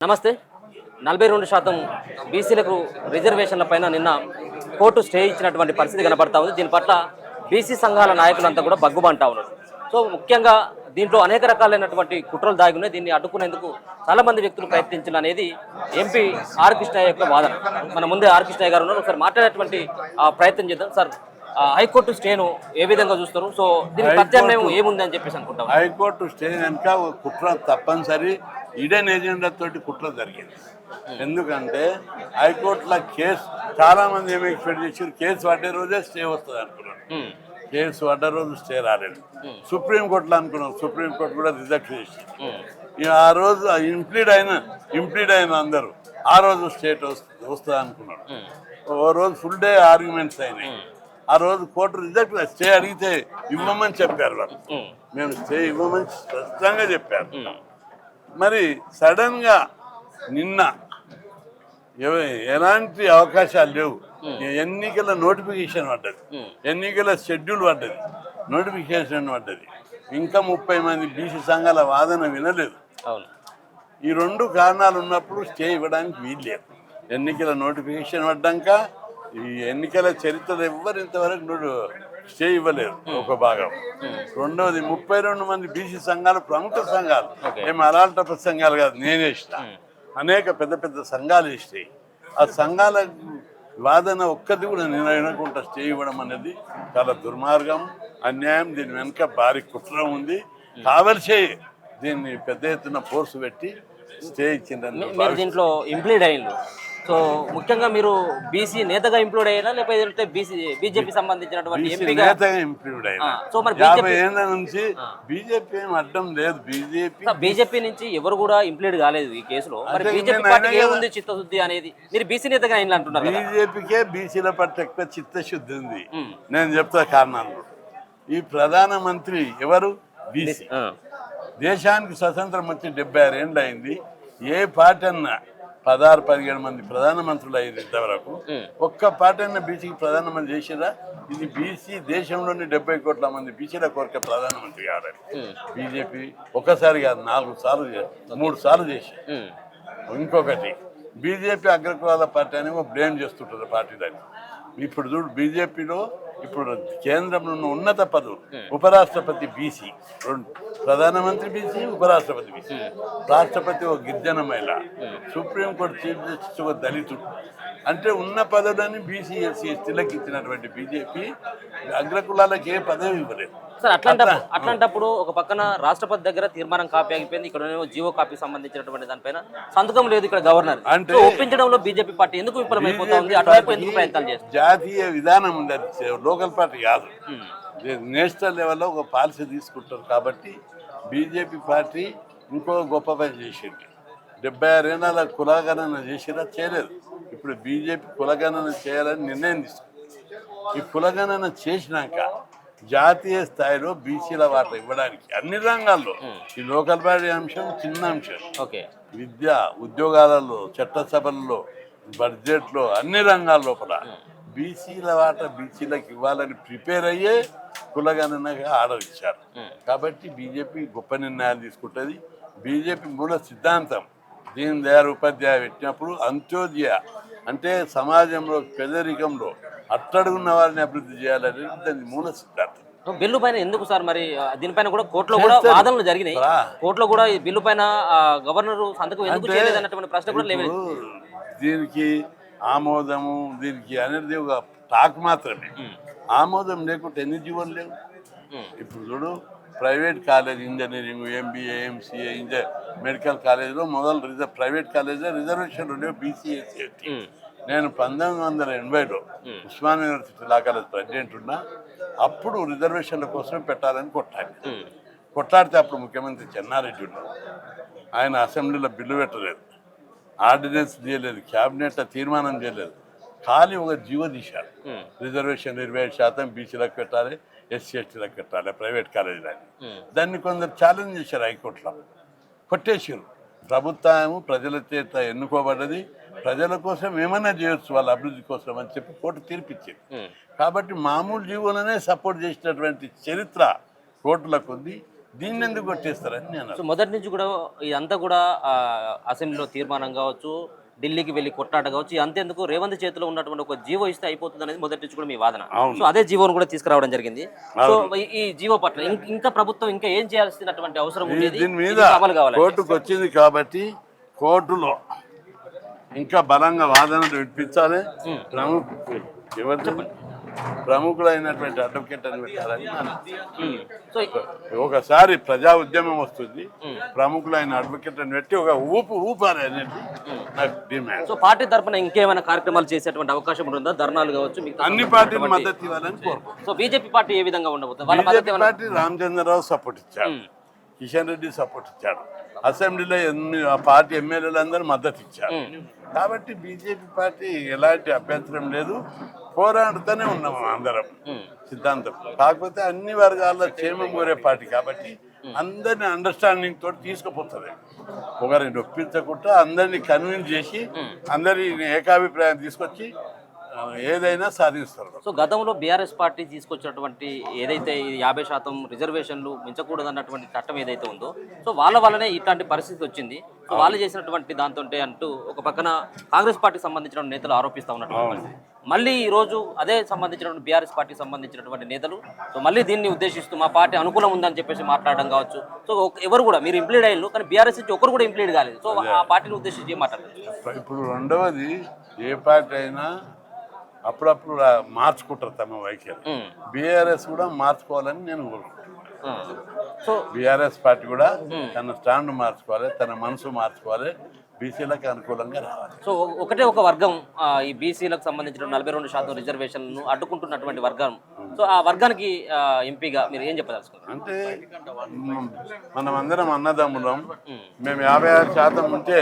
నమస్తే. 42% బీసీలకు రిజర్వేషన్ల పైన నిన్న కోర్టు స్టే ఇచ్చినటువంటి పరిస్థితి కనబడతా ఉంది. దీని పట్ల బీసీ సంఘాల నాయకులంతా కూడా బగ్గుమంటా ఉన్నారు. సో ముఖ్యంగా దీంట్లో అనేక రకాలైనటువంటి కుట్రలు దాగి ఉన్నాయి. దీన్ని అడ్డుకునేందుకు చాలా మంది వ్యక్తులు ప్రయత్నించారు అనేది ఎంపీ ఆర్ కృష్ణయ్య యొక్క వాదన. మన ముందే ఆర్ కృష్ణయ్య గారు ఉన్నారు. ఒకసారి మాట్లాడేటువంటి ప్రయత్నం చేద్దాం. సార్, హైకోర్టు స్టేను ఏ విధంగా చూస్తారు? సో దీని ప్రత్యామ్నాయం ఏముంది అని చెప్పేసి అనుకుంటాం. హైకోర్టు స్టే కనుక కుట్ర తప్పనిసరి ఈడెన్ ఏజెండా తోటి కుట్ర జరిగింది. ఎందుకంటే హైకోర్టులో కేసు చాలా మంది ఏమి ఎక్స్పెక్ట్ చేశారు, కేసు పడ్డే రోజే స్టే వస్తుంది అనుకున్నారు. కేసు పడ్డ రోజు స్టే రాలేదు. సుప్రీంకోర్టులో అనుకున్నాం, సుప్రీంకోర్టు కూడా రిజెక్ట్ చేసి ఆ రోజు ఇంప్లీడ్ అయిన అందరూ ఆ రోజు స్టేట్ వస్తుంది అనుకున్నాడు. ఓ రోజు ఫుల్ డే ఆర్గ్యుమెంట్స్ అయినాయి. ఆ రోజు కోర్టు రిజెక్ట్ స్టే అడిగితే ఇవ్వమని చెప్పారు వాళ్ళు. మేము స్టే ఇవ్వమని స్పష్టంగా చెప్పారు. మరి సడన్ గా నిన్న ఎలాంటి అవకాశాలు లేవు. ఎన్నికల నోటిఫికేషన్ పడ్డది, ఎన్నికల షెడ్యూల్ పడ్డది, నోటిఫికేషన్ పడ్డది. ఇంకా 30 మంది బీసీ సంఘాల వాదన వినలేదు. ఈ రెండు కారణాలు ఉన్నప్పుడు స్టే ఇవ్వడానికి వీల్లేదు. ఎన్నికల నోటిఫికేషన్ పడ్డాక ఈ ఎన్నికల చరిత్రలో ఎవ్వరు ఇంతవరకు స్టే ఇవ్వలేరు ఒక భాగం. రెండవది 32 మంది బీసీ సంఘాలు, ప్రముఖ సంఘాలు, ఏమి అలాంటి సంఘాలు కాదు, నేనే ఇష్టం. అనేక పెద్ద పెద్ద సంఘాలు ఇస్తాయి. ఆ సంఘాల వాదన ఒక్కటి కూడా నేను వినకుండా స్టే ఇవ్వడం అనేది చాలా దుర్మార్గం, అన్యాయం. దీని వెనుక భారీ కుట్ర ఉంది. కావలసే దీన్ని పెద్ద ఎత్తున ఫోర్స్ పెట్టి స్టే ఇచ్చిందని దీంట్లో ఇంప్లీడ్ అయ్యిండు. సో ముఖ్యంగా మీరు బీసీ నేతగా ఇంప్లూడ్ అయ్యారా, లేకపోతే బీజేపీ సంబంధించినటువంటి ఎంపీగా ఇంప్లూడ్ అయ్యారా? సో మరి 50 ఏళ్ల నుంచి బీజేపీ ఏం అడ్డం లేదు. బీజేపీ నుంచి ఎవరు కూడా ఇంప్లీడ్ కాలేదు ఈ కేసులో. మరి బీజేపీ పార్టీకి ఏముంది చిత్తశుద్ధి అనేది? మీరు బీసీ నేతగా అయిన అంటున్నారు. బీజేపీకే బీసీల పట్ల ఎక్కువ చిత్తశుద్ధి ఉంది. నేను చెప్తా కారణాలు. ఈ ప్రధానమంత్రి ఎవరు? బీసీ. దేశానికి స్వతంత్రం వచ్చి 76 ఏళ్ళు అయింది. ఏ పార్టీ అన్నా 16-17 మంది ప్రధానమంత్రులు అయ్యారు ఇంతవరకు. ఒక్క పార్టీ అన్న బీసీకి ప్రధానమంత్రి చేసిరా? ఇది బీసీ దేశంలోని 70 కోట్ల మంది బీసీల కోరిక ప్రధానమంత్రి కావాలి. బీజేపీ ఒకసారి కాదు, 4 సార్లు 3 సార్లు చేసి. ఇంకొకటి, బీజేపీ అగ్రకులాల పార్టీ అని బ్లేమ్ చేస్తుంటారు పార్టీ దాన్ని. ఇప్పుడు చూడు, బీజేపీలో ఇప్పుడు కేంద్రంలో ఉన్న ఉన్నత పదవులు ఉపరాష్ట్రపతి బీసీ, ప్రధానమంత్రి బీసీ, ఉపరాష్ట్రపతి బీసీ, రాష్ట్రపతి ఒక గిరిజన మహిళ, సుప్రీంకోర్టు చీఫ్ జస్టిస్ ఒక దళితుడు. అంటే ఉన్న పదవులని బీసీ ఎస్సీ ఎస్టీలకు ఇచ్చినటువంటి బీజేపీ అగ్రకులాలకు ఏ పదవి ఇవ్వలేదు. సార్, అట్లాంటప్పుడు ఒక పక్కన రాష్ట్రపతి దగ్గర తీర్మానం కాపీ ఆగిపోయింది, ఇక్కడ జీవో కాపీ సంబంధించినటువంటి దానిపైన సంతకం లేదు. ఇక్కడ గవర్నర్ అంటే ఒప్పించడంలో బీజేపీ పార్టీ ఎందుకు విఫలమైపోతా ఉంది? అటువైపు ఎందుకు ప్రయత్నాలు చేస్తుంది? జాతీయ విధానం ఉంది, అది లోకల్ పార్టీ కాదు. నేషనల్ లెవెల్లో ఒక పాలసీ తీసుకుంటారు. కాబట్టి బీజేపీ పార్టీ ఇంకో గొప్ప పని చేసింది. 76 ఏళ్ళ కులగణన చేసినా చేయలేదు. ఇప్పుడు బీజేపీ కులగణన చేయాలని నిర్ణయం తీసుకుంది. ఈ కులగణన చేసినాక జాతీయ స్థాయిలో బీసీల వాటా ఇవ్వడానికి అన్ని రంగాల్లో, ఈ లోకల్ బాడీ అంశం చిన్న అంశం, విద్య, ఉద్యోగాలలో, చట్టసభల్లో, బడ్జెట్లో, అన్ని రంగాల లోపల బీసీల వాటా బీసీలకు ఇవ్వాలని ప్రిపేర్ అయ్యే కులగణనగా ఆర్డర్ ఇచ్చారు. కాబట్టి బీజేపీ గొప్ప నిర్ణయాలు తీసుకుంటుంది. బీజేపీ మూల సిద్ధాంతం దీన్ దయాళ్ ఉపాధ్యాయ పెట్టినప్పుడు అంత్యోదయ అంటే సమాజంలో పేదరికంలో అట్టడుగున్న వారిని అభివృద్ధి చేయాలనేది దాని మూల సిద్ధాంతం. బిల్లు పైన ఎందుకు సార్ మరి దీనిపైన కూడా కోర్టులో కూడా వాదనలు జరిగినాయి. కోర్టులో కూడా ఈ బిల్లు పైన గవర్నర్ సంతకం ఎందుకు చేయలేదు అన్నటువంటి ప్రశ్న కూడా లేదు. దీనికి ఆమోదము దీనికి అనేది ఒక టాక్ మాత్రమే. ఆమోదం లేకుంటే ఎన్ని జీవోలు లేవు. ఇప్పుడు చూడు, private college engineering, MBA, MCA, medical కాలేజీలో మొదలు ప్రైవేట్ కాలేజీలో రిజర్వేషన్ ఉండేవి బీసీ, ఎస్సీ, ఎస్టీ. నేను 1980లో Osman university law college president ఉన్నా. అప్పుడు రిజర్వేషన్ల కోసం పెట్టాలని కొట్లాడితే అప్పుడు ముఖ్యమంత్రి చెన్నారెడ్డి ఉన్నారు. ఆయన అసెంబ్లీలో బిల్లు పెట్టలేదు, ఆర్డినెన్స్ చేయలేదు, క్యాబినెట్లో తీర్మానం చేయలేదు. ఖాళీ ఒక జీవో తీశారు, రిజర్వేషన్ 25% బీసీలకు పెట్టాలి, ఎస్సీ ఎస్టీలకు పెట్టాలి ప్రైవేట్ కాలేజీలని. దాన్ని కొందరు ఛాలెంజ్ చేశారు, హైకోర్టులో కొట్టేసారు. ప్రభుత్వం ప్రజల చేత ఎన్నుకోబడ్డది, ప్రజల కోసం ఏమైనా చేయొచ్చు వాళ్ళ అభివృద్ధి కోసం అని చెప్పి కోర్టు తీర్పిచ్చింది. కాబట్టి మామూలు జీవోలనే సపోర్ట్ చేసినటువంటి చరిత్ర కోర్టులకు ఉంది. దీన్ని ఎందుకు కొట్టేస్తారని నేను సో మొదటి నుంచి కూడా ఇదంతా కూడా అసెంబ్లీలో తీర్మానం కావచ్చు, ఢిల్లీకి వెళ్ళి కొట్లాట కావచ్చు, అంతేందుకు రేవంత్ చేతిలో ఉన్నటువంటి ఒక జీవో ఇస్తే అయిపోతుంది అనేది మొదటి నుంచి కూడా మీ వాదన. సో అదే జీవోను కూడా తీసుకురావడం జరిగింది. సో ఈ జీవో పట్ల ఇంకా ప్రభుత్వం ఇంకా ఏం చేయాల్సినటువంటి అవసరం ఉండేది, దీని మీద అమలు కావాలి. కోర్టుకు వచ్చింది కాబట్టి కోర్టులో ఇంకా బలంగా వాదనలు వినిపించాలి. ప్రముఖులైనటువంటి అడ్వకేట్ అని పెట్టాలని సో ఒకసారి ప్రజా ఉద్యమం వస్తుంది, ప్రముఖులైన అడ్వకేట్ అని పెట్టి ఒక ఊపాలి అనేది నాకు డిమాండ్. సో పార్టీ తరఫున ఇంకేమైనా కార్యక్రమాలు చేసేటువంటి అవకాశం ఉంటుందా? ధర్నాలు కావచ్చు, అన్ని పార్టీలు మద్దతు ఇవ్వాలని కోరుకుంటున్నాను. సో బీజేపీ పార్టీ ఏ విధంగా ఉండబోతుంది? బీజేపీ పార్టీ రామచంద్రరావు సపోర్ట్ ఇచ్చాడు, కిషన్ రెడ్డి సపోర్ట్ ఇచ్చాడు, అసెంబ్లీలో ఆ పార్టీ ఎమ్మెల్యేలు అందరూ మద్దతు ఇచ్చారు. కాబట్టి బీజేపీ పార్టీ ఎలాంటి అభ్యంతరం లేదు, పోరాడుతూనే ఉన్నాము అందరం సిద్ధాంతం. కాకపోతే అన్ని వర్గాల్లో క్షేమం కోరే పార్టీ కాబట్టి అందరినీ అండర్స్టాండింగ్ తోటి తీసుకుపోతుంది. ఒకరిని నొప్పించకుండా అందరినీ కన్విన్స్ చేసి అందరినీ ఏకాభిప్రాయం తీసుకొచ్చి ఏదైనా సాధిస్తారు. సో గతంలో బీఆర్ఎస్ పార్టీ తీసుకొచ్చినటువంటి ఏదైతే 50% రిజర్వేషన్లు మించకూడదు అన్నటువంటి చట్టం ఏదైతే ఉందో, సో వాళ్ళ వల్లనే ఇట్లాంటి పరిస్థితి వచ్చింది. సో వాళ్ళు చేసినటువంటి దాంతో అంటూ ఒక పక్కన కాంగ్రెస్ పార్టీకి సంబంధించిన నేతలు ఆరోపిస్తూ ఉన్నటువంటి మళ్ళీ ఈ రోజు అదే సంబంధించినటువంటి బీఆర్ఎస్ పార్టీకి సంబంధించినటువంటి నేతలు సో మళ్ళీ దీన్ని ఉద్దేశిస్తూ మా పార్టీ అనుకూలం ఉందని చెప్పేసి మాట్లాడడం కావచ్చు. సో ఎవరు కూడా మీరు ఇంప్లీడ్ అయ్యారు, కానీ బీఆర్ఎస్ నుంచి ఒకరు కూడా ఇంప్లీడ్ కాలేదు. సో ఆ పార్టీని ఉద్దేశించి ఏం మాట్లాడారు? ఇప్పుడు రెండవది, ఏ పార్టీ అయినా అప్పుడప్పుడు మార్చుకుంటారు తమ వైఖరి. బీఆర్ఎస్ కూడా మార్చుకోవాలని నేను కోరుకుంటున్నాను. సో బీఆర్ఎస్ పార్టీ కూడా తన స్టాండ్ మార్చుకోవాలి, తన మనసు మార్చుకోవాలి, బీసీలకు అనుకూలంగా రావాలి. సో ఒకటే ఒక వర్గం ఈ బీసీలకు సంబంధించిన 42% రిజర్వేషన్లను అడ్డుకుంటున్నటువంటి వర్గం. సో ఆ వర్గానికి ఎంపీగా మీరు ఏం చెప్పదలుచుకున్నారు? అంటే మనం అందరం అన్నదమ్ములం, మేము 56% ఉంటే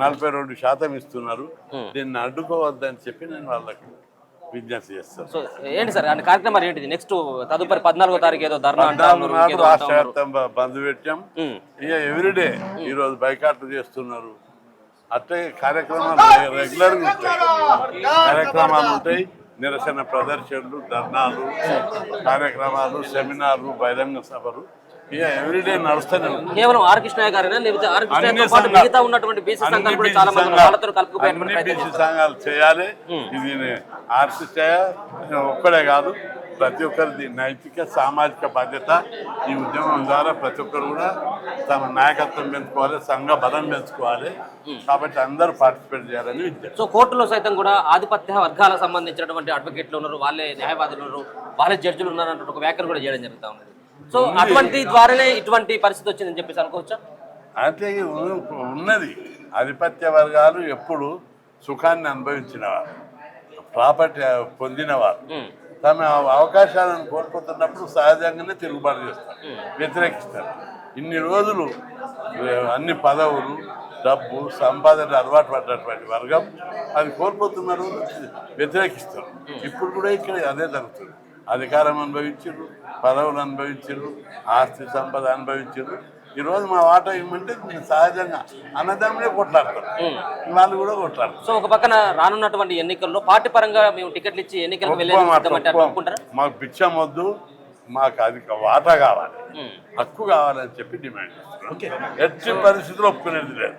42% ఇస్తున్నారు, దీన్ని అడ్డుకోవద్దని చెప్పి నేను వాళ్ళకి విజ్ఞప్తి చేస్తాను. సో ఏంటి సార్ అంటే కార్యక్రమాలు ఏంటిది? నెక్స్ట్ తదుపరి 14వ తారీఖు ఏదో ధర్నా రాష్ట్ర వ్యాప్తం బంద్ పెట్టాం. ఇక ఎవ్రీడే ఈరోజు బైకాట్లు చేస్తున్నారు. అట్లే కార్యక్రమాలు రెగ్యులర్గా ఉంటాయి, కార్యక్రమాలు ఉంటాయి, నిరసన ప్రదర్శనలు, ధర్నాలు, కార్యక్రమాలు, సెమినార్లు, బహిరంగ సభలు ఇక ఎవ్రీడే నడుస్తూనే ఉంటాయి. కేవలం ఆర్ కృష్ణయ్య గారేనా లేకపోతే ఆర్ కృష్ణయ్యతో పాటు మిగతా ఉన్నటువంటి బీసీ సంఘాలు కూడా చాలా మంది వాళ్ళతో కలుపుకుపోయేటువంటి అన్ని బీసీ సంఘాలు చేయాలి. ఇది ఆర్ కృష్ణయ్య ఒక్కడే కాదు, ప్రతి ఒక్కరిది నైతిక సామాజిక బాధ్యత. ఈ ఉద్యమం ద్వారా ప్రతి ఒక్కరు కూడా తమ నాయకత్వం పెంచుకోవాలి, సంఘ బలం పెంచుకోవాలి. కాబట్టి అందరూ పార్టిసిపేట్ చేయాలని విజ్ఞప్తి. సో కోర్టులో సైతం కూడా ఆధిపత్య వర్గాలకు సంబంధించినటువంటి అడ్వకేట్లు ఉన్నారు, వాళ్ళే న్యాయవాదులు ఉన్నారు, వాళ్ళే జడ్జిలు ఉన్నారు అంటే ఒక వ్యాఖ్యలు కూడా చేయడం జరుగుతూ ఉంది. సో అటువంటి ద్వారానే ఇటువంటి పరిస్థితి వచ్చిందని చెప్పేసి అనుకోవచ్చా? అంటే ఉన్నది, ఆధిపత్య వర్గాలు ఎప్పుడు సుఖాన్ని అనుభవించినవారు, ప్రాపర్టీ పొందినవారు తమ అవకాశాలను కోల్పోతున్నప్పుడు సహజంగానే తిరుగుబాటు చేస్తారు, వ్యతిరేకిస్తారు. ఇన్ని రోజులు అన్ని పదవులు, డబ్బు, సంపాదన అలవాటు పడ్డటువంటి వర్గం అది కోల్పోతున్న రోజు వ్యతిరేకిస్తారు. ఇప్పుడు కూడా ఇక్కడ అదే జరుగుతుంది. అధికారం అనుభవించారు, పదవులు అనుభవించారు, ఆస్తి సంపద అనుభవించారు. ఈరోజు మా వాటా ఇవ్వమంటే సహజంగా అన్నదమ్ములే కొట్లాడతారు, వాళ్ళు కూడా కొట్లాడతారు. సో ఒక పక్కన రానున్నటువంటి ఎన్నికల్లో పార్టీ పరంగా మేము టికెట్లు ఇచ్చి ఎన్నికలకు మాకు భిక్షం వద్దు, మాకు అది వాటా కావాలి, హక్కు కావాలని చెప్పి డిమాండ్ చేస్తున్నాం. ఎట్టి పరిస్థితుల్లో ఒప్పుకునేది లేదు.